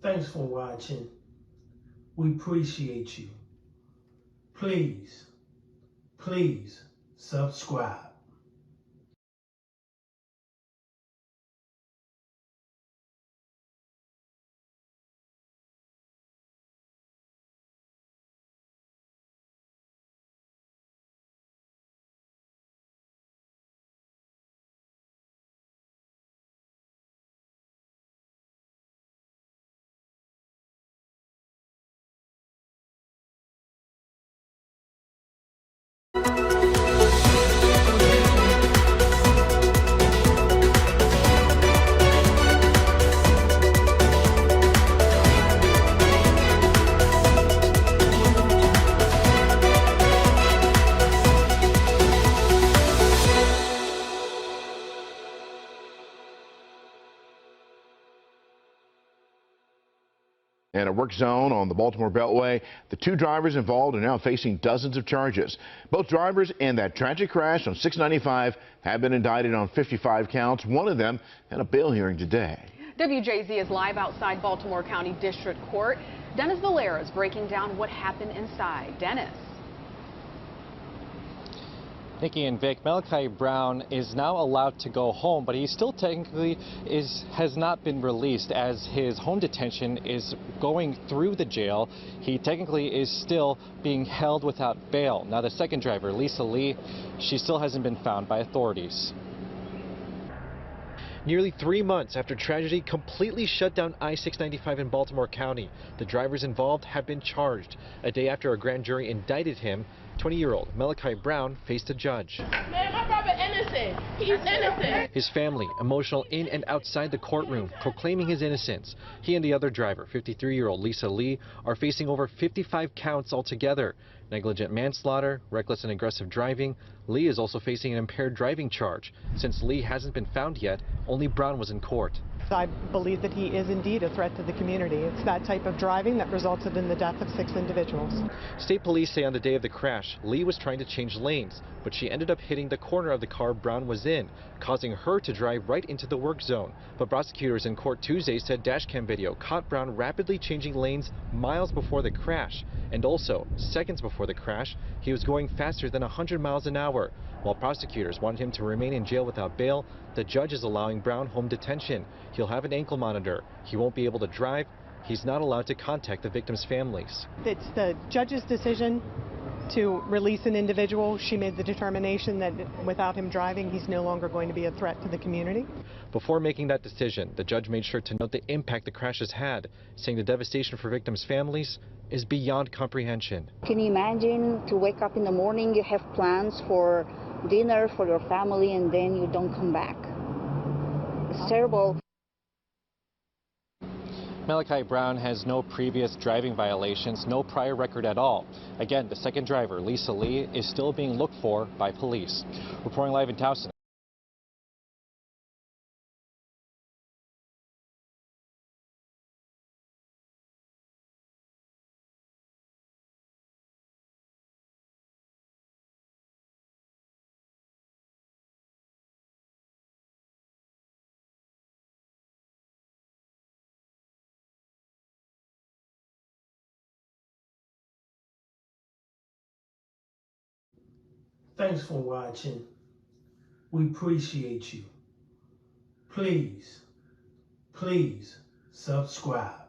Thanks for watching. We appreciate you. Please subscribe. In a work zone on the Baltimore Beltway, the two drivers involved are now facing dozens of charges. Both drivers in that tragic crash on 695 have been indicted on 55 counts. One of them had a bail hearing today. WJZ is live outside Baltimore County District Court. Dennis Valera is breaking down what happened inside. Dennis. Nikki and Vic, Malachi Brown is now allowed to go home, but he still technically has not been released as his home detention is going through the jail. He technically is still being held without bail. Now the second driver, Lisa Lee, she still hasn't been found by authorities. Nearly 3 months after tragedy completely shut down I-695 in Baltimore County, the drivers involved have been charged. A day after a grand jury indicted him, 20-year-old Malachi Brown faced a judge. Man, my brother innocent. He's innocent. His family, emotional in and outside the courtroom, proclaiming his innocence. He and the other driver, 53-year-old Lisa Lee, are facing over 55 counts altogether. Negligent manslaughter, reckless and aggressive driving. Lee is also facing an impaired driving charge. Since Lee hasn't been found yet, only Brown was in court. I believe that he is indeed a threat to the community. It's that type of driving that resulted in the death of 6 individuals. State police say on the day of the crash, Lee was trying to change lanes, but she ended up hitting the corner of the car Brown was in, causing her to drive right into the work zone. But prosecutors in court Tuesday said dashcam video caught Brown rapidly changing lanes miles before the crash. And also, seconds before the crash, he was going faster than 100 miles an hour. While prosecutors wanted him to remain in jail without bail, the judge is allowing Brown home detention. He'll have an ankle monitor. He won't be able to drive. He's not allowed to contact the victims' families. It's the judge's decision to release an individual. She made the determination that without him driving, he's no longer going to be a threat to the community. Before making that decision, the judge made sure to note the impact the crash has had, saying the devastation for victims' families is beyond comprehension. Can you imagine to wake up in the morning, you have plans for dinner for your family, and then you don't come back? It's terrible. Malachi Brown has no previous driving violations, no prior record at all. Again, the second driver, Lisa Lee, is still being looked for by police. Reporting live in Towson. Thanks for watching. We appreciate you. Please subscribe.